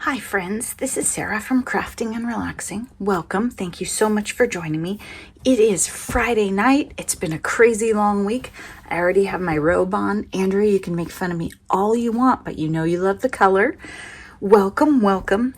Hi friends, this is Sarah from Crafting and Relaxing. Welcome. Thank you so much for joining me. It is Friday night. It's been a crazy long week. I already have my robe on. Andrea, you can make fun of me all you want, but you know you love the color. Welcome, welcome.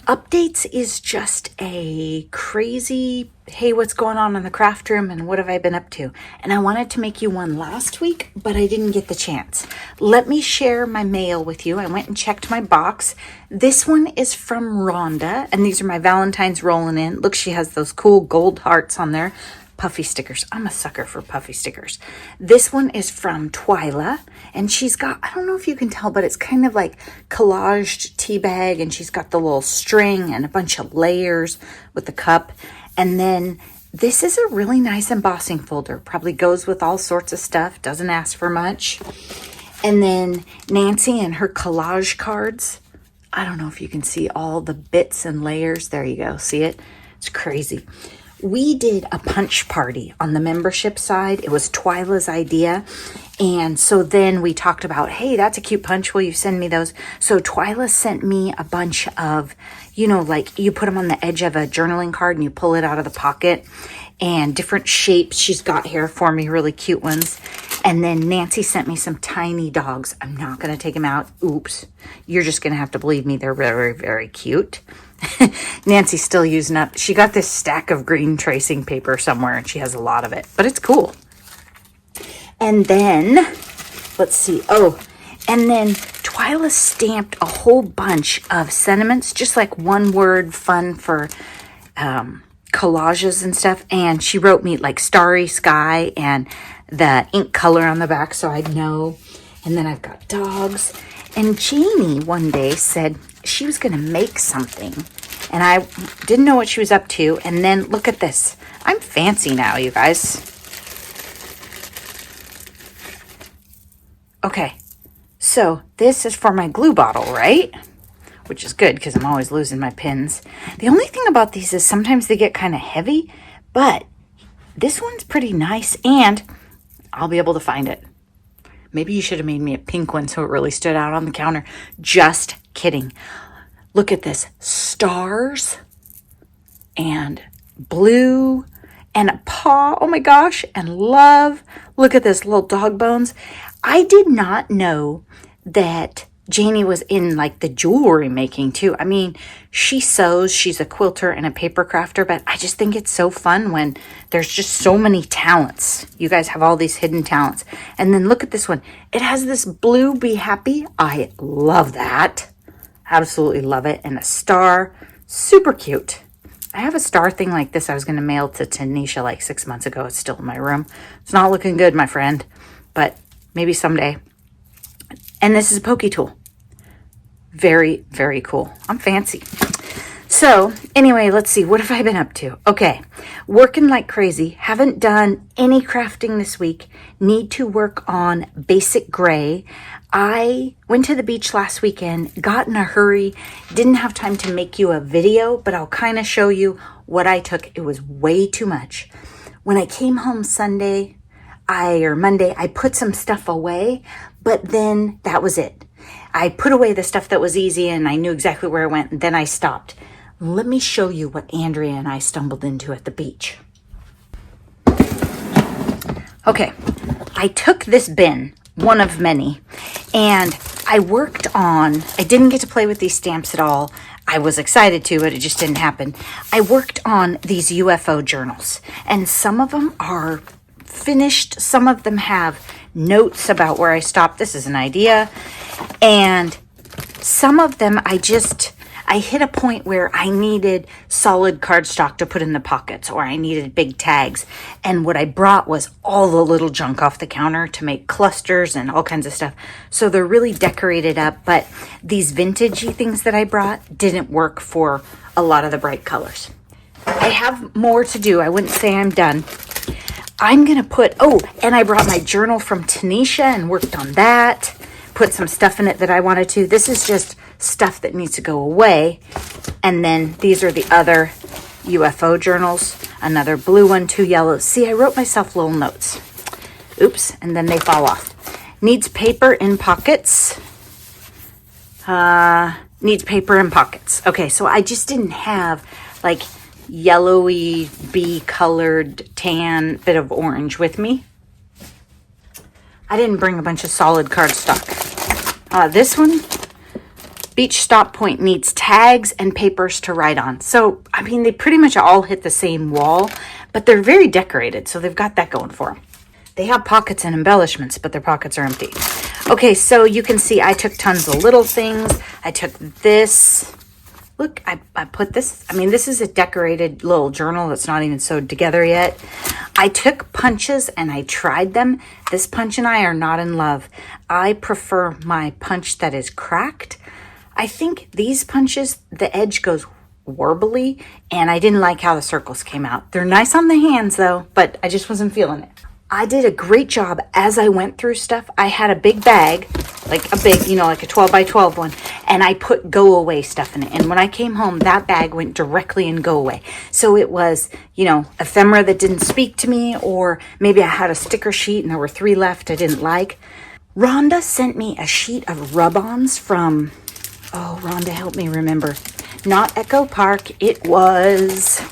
Updates is just a crazy, hey, what's going on in the craft room and what have I been up to? And I wanted to make you one last week, but I didn't get the chance. Let me share my mail with you. I went and checked my box. This one is from Rhonda, and these are my Valentine's rolling in. Look, she has those cool gold hearts on there. Puffy stickers. I'm a sucker for puffy stickers. This one is from Twyla, and she's got, I don't know if you can tell, but it's kind of like collaged tea bag, and she's got the little string and a bunch of layers with the cup. And then this is a really nice embossing folder. Probably goes with all sorts of stuff. Doesn't ask for much. And then Nancy and her collage cards. I don't know if you can see all the bits and layers. There you go. See it? It's crazy. We did a punch party on the membership side. It was Twyla's idea. And so then we talked about, hey, that's a cute punch. Will you send me those? So Twyla sent me a bunch of, like you put them on the edge of a journaling card and you pull it out of the pocket, and different shapes. She's got here for me, really cute ones. And then Nancy sent me some tiny dogs. I'm not going to take them out. Oops. You're just going to have to believe me. They're very, very cute. Nancy's still using up. She got this stack of green tracing paper somewhere, and she has a lot of it, but it's cool. And then, let's see. Oh, and then Twyla stamped a whole bunch of sentiments, just like one word fun for collages and stuff. And she wrote me like starry sky and the ink color on the back so I'd know. And then I've got dogs. And Janie one day said she was going to make something, and I didn't know what she was up to. And then look at this. I'm fancy now, you guys. Okay, so this is for my glue bottle, right? Which is good because I'm always losing my pins. The only thing about these is sometimes they get kind of heavy, but this one's pretty nice, and I'll be able to find it. Maybe you should have made me a pink one so it really stood out on the counter. Just kidding. Look at this. Stars and blue and a paw. Oh my gosh. And love. Look at this, little dog bones. I did not know that Janie was in like the jewelry making too. I mean, she sews, she's a quilter and a paper crafter, but I just think it's so fun when there's just so many talents. You guys have all these hidden talents. And then look at this one. It has this blue Be Happy. I love that. Absolutely love it. And a star. Super cute. I have a star thing like this I was going to mail to Tanisha like 6 months ago. It's still in my room. It's not looking good, my friend, but maybe someday. And this is a pokey tool. Very, very cool. I'm fancy. So anyway, let's see. What have I been up to? Okay. Working like crazy. Haven't done any crafting this week. Need to work on basic gray. I went to the beach last weekend, got in a hurry, didn't have time to make you a video, but I'll kind of show you what I took. It was way too much. When I came home Monday, I put some stuff away, but then that was it. I put away the stuff that was easy and I knew exactly where I went, and then I stopped. Let me show you what Andrea and I stumbled into at the beach. Okay, I took this bin, one of many, and I didn't get to play with these stamps at all. I was excited to, but it just didn't happen. I worked on these UFO journals, and some of them are finished. Some of them have notes about where I stopped. This is an idea. And some of them I hit a point where I needed solid cardstock to put in the pockets, or I needed big tags. And what I brought was all the little junk off the counter to make clusters and all kinds of stuff. So they're really decorated up, but these vintagey things that I brought didn't work for a lot of the bright colors. I have more to do. I wouldn't say I'm done. I'm going to and I brought my journal from Tanisha and worked on that. Put some stuff in it that I wanted to. This is just stuff that needs to go away. And then these are the other UFO journals. Another blue one, 2 yellows. See, I wrote myself little notes. Oops, and then they fall off. Needs paper in pockets. needs paper and pockets. Okay, so I just didn't have like yellowy, bee colored, tan bit of orange with me. I didn't bring a bunch of solid cardstock. This one, Beach Stop Point, needs tags and papers to write on. So, I mean, they pretty much all hit the same wall, but they're very decorated, so they've got that going for them. They have pockets and embellishments, but their pockets are empty. Okay, so you can see I took tons of little things. I took this. Look, I put this. I mean, this is a decorated little journal that's not even sewed together yet. I took punches and I tried them. This punch and I are not in love. I prefer my punch that is cracked. I think these punches, the edge goes warbly, and I didn't like how the circles came out. They're nice on the hands though, but I just wasn't feeling it. I did a great job as I went through stuff. I had a big bag, like a big, like a 12 by 12 one, and I put go away stuff in it. And when I came home, that bag went directly in go away. So it was, ephemera that didn't speak to me, or maybe I had a sticker sheet and there were 3 left I didn't like. Rhonda sent me a sheet of rub-ons from, Rhonda, help me remember. Not Echo Park. It was,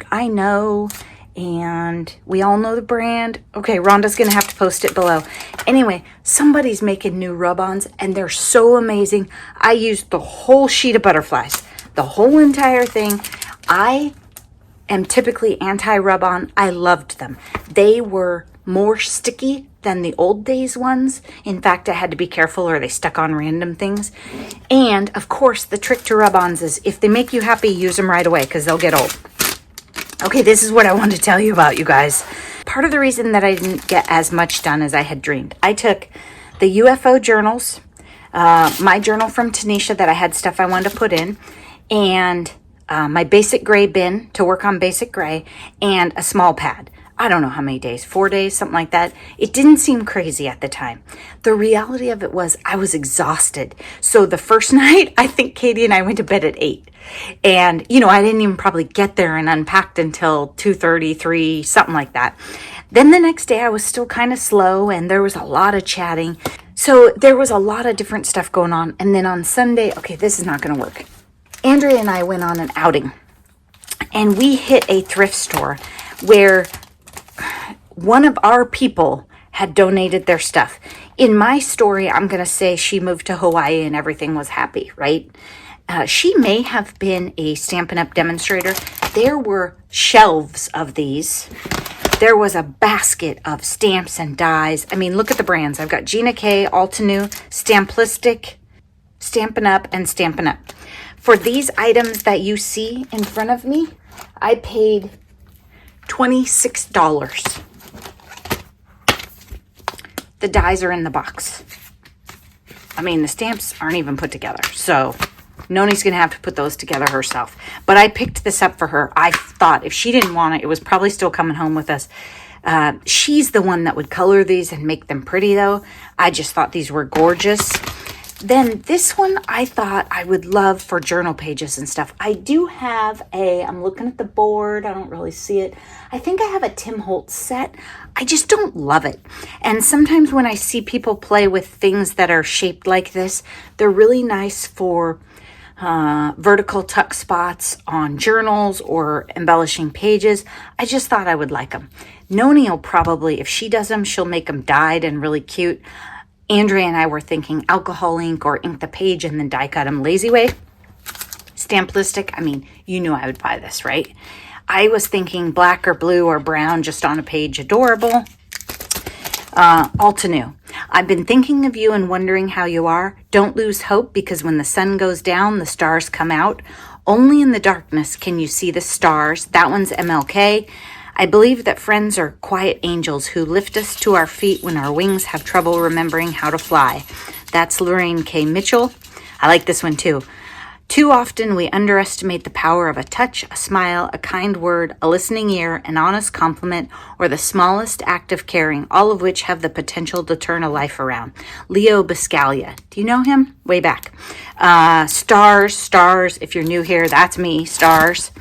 I know. And we all know the brand. Okay, Rhonda's going to have to post it below. Anyway, somebody's making new rub-ons, and they're so amazing. I used the whole sheet of butterflies, the whole entire thing. I am typically anti-rub-on. I loved them. They were more sticky than the old days ones. In fact, I had to be careful or they stuck on random things. And, of course, the trick to rub-ons is if they make you happy, use them right away because they'll get old. Okay, this is what I wanted to tell you about, you guys. Part of the reason that I didn't get as much done as I had dreamed, I took the UFO journals, my journal from Tanisha that I had stuff I wanted to put in, and my basic gray bin to work on basic gray, and a small pad. I don't know how many days, 4 days, something like that. It didn't seem crazy at the time. The reality of it was I was exhausted. So the first night, I think Katie and I went to bed at 8. And, I didn't even probably get there and unpacked until 2:30, 3, something like that. Then the next day I was still kind of slow and there was a lot of chatting. So there was a lot of different stuff going on. And then on Sunday, okay, this is not going to work. Andrea and I went on an outing and we hit a thrift store where one of our people had donated their stuff. In my story, I'm going to say she moved to Hawaii and everything was happy, right? She may have been a Stampin' Up! Demonstrator. There were shelves of these. There was a basket of stamps and dies. I mean, look at the brands. I've got Gina K, Altenew, Stamplistic, Stampin' Up, and Stampin' Up. For these items that you see in front of me, I paid $26. The dies are in the box. I mean, the stamps aren't even put together, so Noni's going to have to put those together herself. But I picked this up for her. I thought if she didn't want it, it was probably still coming home with us. She's the one that would color these and make them pretty, though. I just thought these were gorgeous. Then this one I thought I would love for journal pages and stuff. I do have I'm looking at the board. I don't really see it. I think I have a Tim Holtz set. I just don't love it. And sometimes when I see people play with things that are shaped like this, they're really nice for vertical tuck spots on journals or embellishing pages. I just thought I would like them. Noni will probably, if she does them, she'll make them dyed and really cute. Andrea and I were thinking alcohol ink or ink the page and then die cut them lazy way. Stamplistic, I mean, you knew I would buy this, right? I was thinking black or blue or brown just on a page, adorable. Altenew, I've been thinking of you and wondering how you are. Don't lose hope because when the sun goes down, the stars come out. Only in the darkness can you see the stars. That one's MLK. I believe that friends are quiet angels who lift us to our feet when our wings have trouble remembering how to fly. That's Lorraine K. Mitchell. I like this one too. Too often we underestimate the power of a touch, a smile, a kind word, a listening ear, an honest compliment, or the smallest act of caring, all of which have the potential to turn a life around. Leo Biscaglia. Do you know him? Way back. Stars. If you're new here, that's me, stars.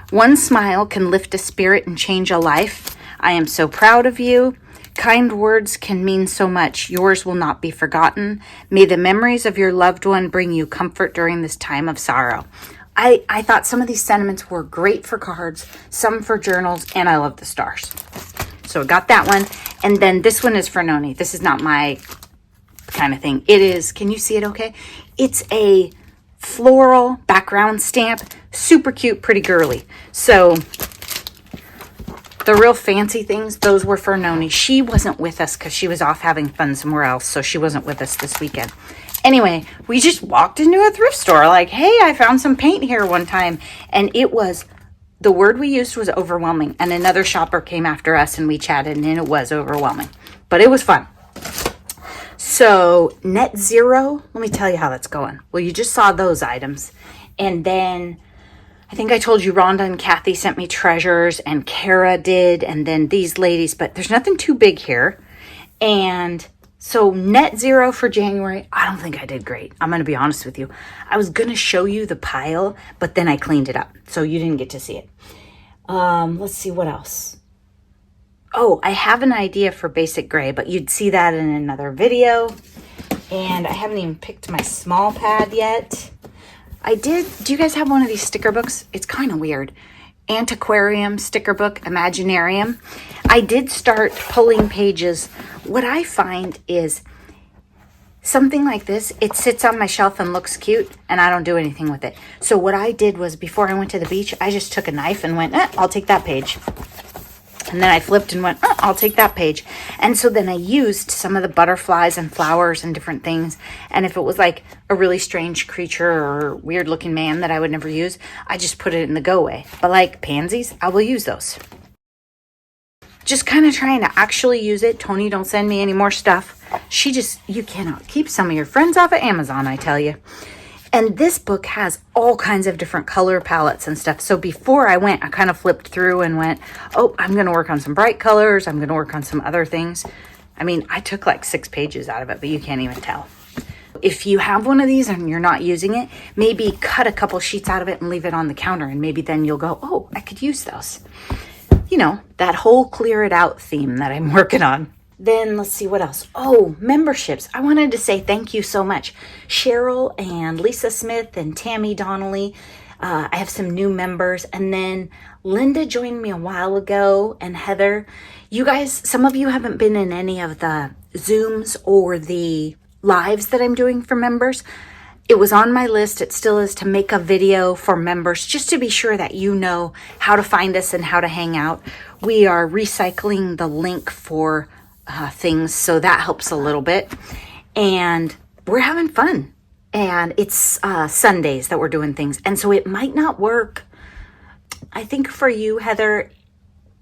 One smile can lift a spirit and change a life. I am so proud of you. Kind words can mean so much. Yours will not be forgotten. May the memories of your loved one bring you comfort during this time of sorrow. I thought some of these sentiments were great for cards, some for journals, and I love the stars. So I got that one. And then this one is for Noni. This is not my kind of thing. It is, can you see it okay? It's a floral background stamp. Super cute, pretty girly. So the real fancy things, those were for Noni. She wasn't with us because she was off having fun somewhere else. So she wasn't with us this weekend. Anyway, we just walked into a thrift store like, hey, I found some paint here one time. And it was, the word we used was overwhelming. And another shopper came after us and we chatted and it was overwhelming. But it was fun. So net zero, let me tell you how that's going. Well, you just saw those items. And then I think I told you Rhonda and Kathy sent me treasures and Kara did. And then these ladies, but there's nothing too big here. And so net zero for January, I don't think I did great. I'm going to be honest with you. I was going to show you the pile, but then I cleaned it up. So you didn't get to see it. Let's see what else. Oh, I have an idea for basic gray, but you'd see that in another video. And I haven't even picked my small pad yet. I did. Do you guys have one of these sticker books? It's kind of weird. Antiquarium sticker book, Imaginarium. I did start pulling pages. What I find is something like this, it sits on my shelf and looks cute and I don't do anything with it. So what I did was before I went to the beach, I just took a knife and went, I'll take that page. And then I flipped and went, I'll take that page. And so then I used some of the butterflies and flowers and different things. And if it was like a really strange creature or weird looking man that I would never use, I just put it in the go away. But like pansies, I will use those. Just kind of trying to actually use it. Tony, don't send me any more stuff. You cannot keep some of your friends off of Amazon, I tell you. And this book has all kinds of different color palettes and stuff. So before I went, I kind of flipped through and went, I'm going to work on some bright colors. I'm going to work on some other things. I mean, I took like 6 pages out of it, but you can't even tell. If you have one of these and you're not using it, maybe cut a couple sheets out of it and leave it on the counter. And maybe then you'll go, I could use those. You know, that whole clear it out theme that I'm working on. Then let's see what else. Memberships. I wanted to say thank you so much. Cheryl and Lisa Smith and Tammy Donnelly. I have some new members. And then Linda joined me a while ago and Heather. You guys, some of you haven't been in any of the Zooms or the lives that I'm doing for members. It was on my list. It still is to make a video for members just to be sure that you know how to find us and how to hang out. We are recycling the link for things, so that helps a little bit. And we're having fun. And it's Sundays that we're doing things. And so it might not work. I think for you, Heather,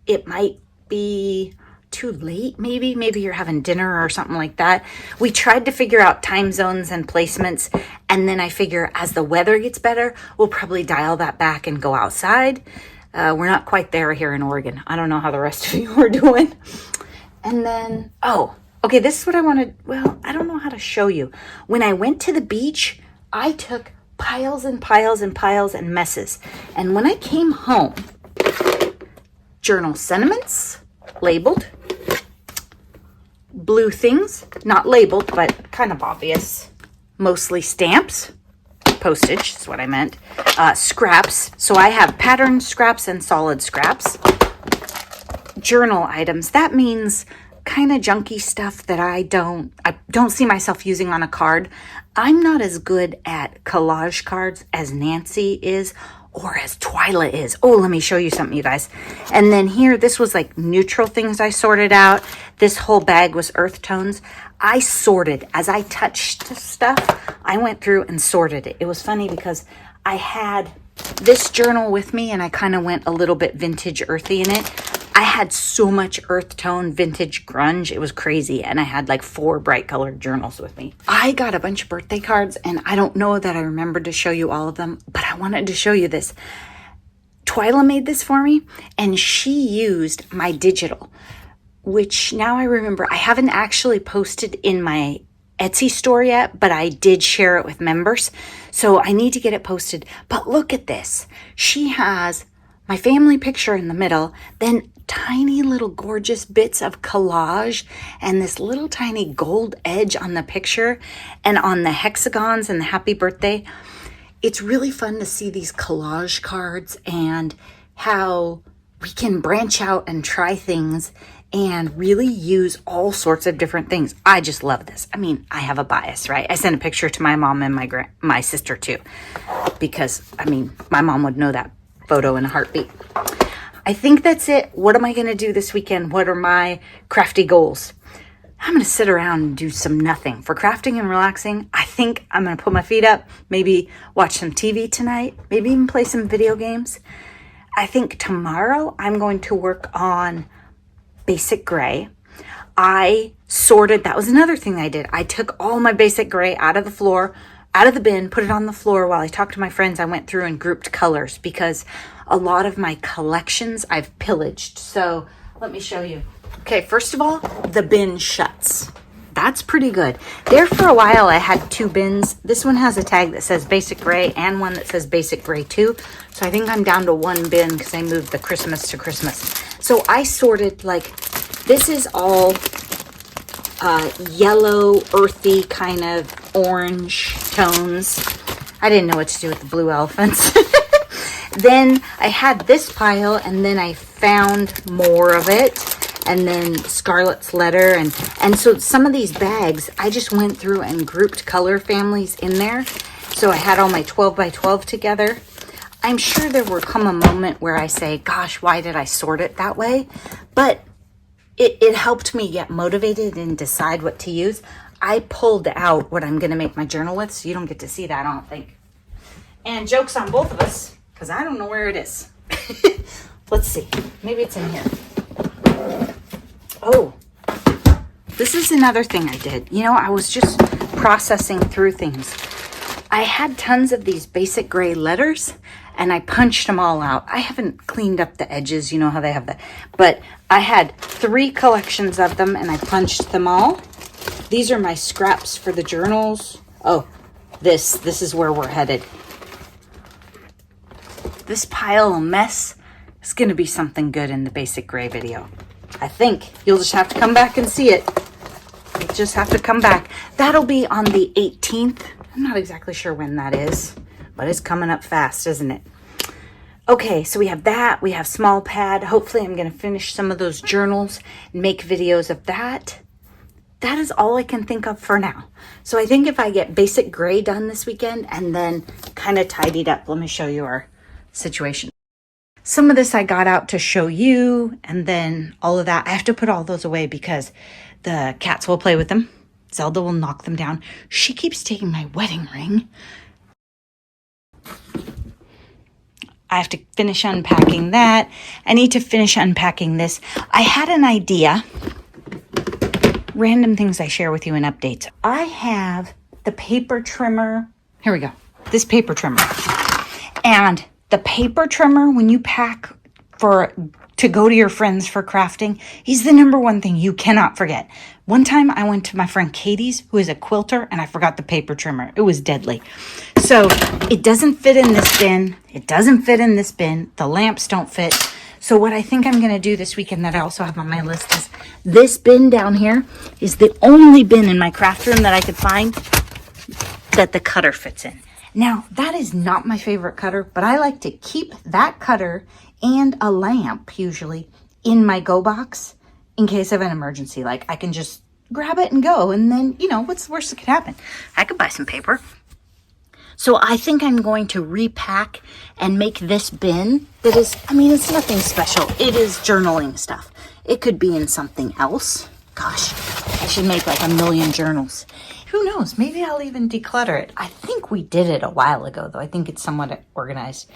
it might be too late, maybe you're having dinner or something like that. We tried to figure out time zones and placements, and then I figure as the weather gets better, we'll probably dial that back and go outside. We're not quite there here in Oregon. I don't know how the rest of you are doing. And then, okay, this is what I wanted. Well, I don't know how to show you. When I went to the beach, I took piles and piles and piles and messes. And when I came home, journal sentiments, labeled, blue things, not labeled, but kind of obvious, mostly stamps, postage is what I meant, scraps. So I have patterned scraps and solid scraps. Journal items, that means kind of junky stuff that I don't see myself using on a card. I'm not as good at collage cards as Nancy is or as Twyla is. Let me show you something, you guys. And then here, this was like neutral things I sorted out. This whole bag was earth tones. I sorted as I touched stuff. I went through and sorted it. It was funny because I had this journal with me and I kind of went a little bit vintage earthy in it. I had so much earth tone vintage grunge. It was crazy. And I had like 4 bright colored journals with me. I got a bunch of birthday cards and I don't know that I remembered to show you all of them, but I wanted to show you this. Twyla made this for me and she used my digital, which now I remember I haven't actually posted in my Etsy store yet, but I did share it with members. So I need to get it posted. But look at this. She has my family picture in the middle, then tiny little gorgeous bits of collage and this little tiny gold edge on the picture and on the hexagons and the happy birthday. It's really fun to see these collage cards and how we can branch out and try things and really use all sorts of different things. I just love this. I mean, I have a bias, right? I sent a picture to my mom and my sister too, because I mean, my mom would know that photo in a heartbeat. I think that's it. What am I going to do this weekend? What are my crafty goals? I'm going to sit around and do some nothing. For crafting and relaxing, I think I'm going to put my feet up, maybe watch some TV tonight, maybe even play some video games. I think tomorrow I'm going to work on basic gray. I sorted, that was another thing I did. I took all my basic gray out of the floor, out of the bin, put it on the floor. While I talked to my friends, I went through and grouped colors because a lot of my collections I've pillaged. So let me show you. Okay, first of all, the bin shuts. That's pretty good. There for a while, I had two bins. This one has a tag that says basic gray and one that says basic gray too. So I think I'm down to one bin because I moved the Christmas to Christmas. So I sorted, like, this is all yellow, earthy, kind of orange tones. I didn't know what to do with the blue elephants. Then I had this pile, and then I found more of it. And then Scarlet's letter. And so some of these bags, I just went through and grouped color families in there. So I had all my 12 by 12 together. I'm sure there will come a moment where I say, gosh, why did I sort it that way? But it helped me get motivated and decide what to use. I pulled out what I'm going to make my journal with, so you don't get to see that, I don't think. And joke's on both of us, because I don't know where it is. Let's see. Maybe it's in here. Oh, this is another thing I did. You know, I was just processing through things. I had tons of these basic gray letters, and I punched them all out. I haven't cleaned up the edges. You know how they have that. But I had 3 collections of them, and I punched them all. These are my scraps for the journals. Oh, this is where we're headed. This pile of mess is going to be something good in the basic gray video. I think you'll just have to come back and see it. You'll just have to come back. That'll be on the 18th. I'm not exactly sure when that is, but it's coming up fast, isn't it? Okay, so we have that. We have small pad. Hopefully I'm going to finish some of those journals and make videos of that. That is all I can think of for now. So I think if I get basic gray done this weekend and then kind of tidied up, let me show you our situation. Some of this I got out to show you, and then all of that. I have to put all those away because the cats will play with them. Zelda will knock them down. She keeps taking my wedding ring. I have to finish unpacking that. I need to finish unpacking this. I had an idea. Random things I share with you in updates. I have the paper trimmer. Here we go. This paper trimmer. And the paper trimmer, when you pack to go to your friends for crafting, is the number one thing you cannot forget. One time I went to my friend Katie's, who is a quilter, and I forgot the paper trimmer. It was deadly. So it doesn't fit in this bin. It doesn't fit in this bin. The lamps don't fit. So what I think I'm going to do this weekend that I also have on my list is this bin down here is the only bin in my craft room that I could find that the cutter fits in. Now, that is not my favorite cutter, but I like to keep that cutter and a lamp, usually, in my go box in case of an emergency. Like, I can just grab it and go, and then, you know, what's the worst that could happen? I could buy some paper. So I think I'm going to repack and make this bin that is, I mean, it's nothing special. It is journaling stuff. It could be in something else. Gosh, I should make like 1,000,000 journals. Who knows? Maybe I'll even declutter it. I think we did it a while ago, though. I think it's somewhat organized.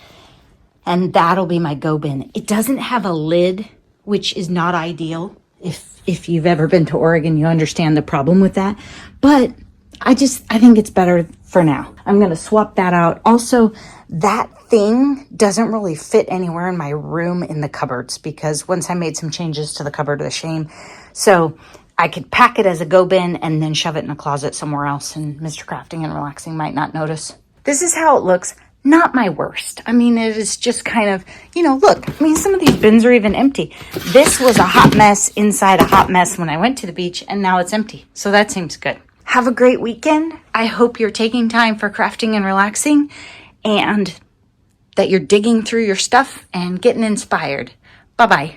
And that'll be my go bin. It doesn't have a lid, which is not ideal. If you've ever been to Oregon, you understand the problem with that. But I think it's better for now. I'm going to swap that out. Also, that thing doesn't really fit anywhere in my room in the cupboards because once I made some changes to the cupboard, the shame. So I could pack it as a go bin and then shove it in a closet somewhere else, and Mr. Crafting and Relaxing might not notice. This is how it looks. not my worst. I mean, it is just kind of, look, I mean, some of these bins are even empty. This was a hot mess inside a hot mess when I went to the beach, and now it's empty. So that seems good. Have a great weekend. I hope you're taking time for crafting and relaxing, and that you're digging through your stuff and getting inspired. Bye-bye.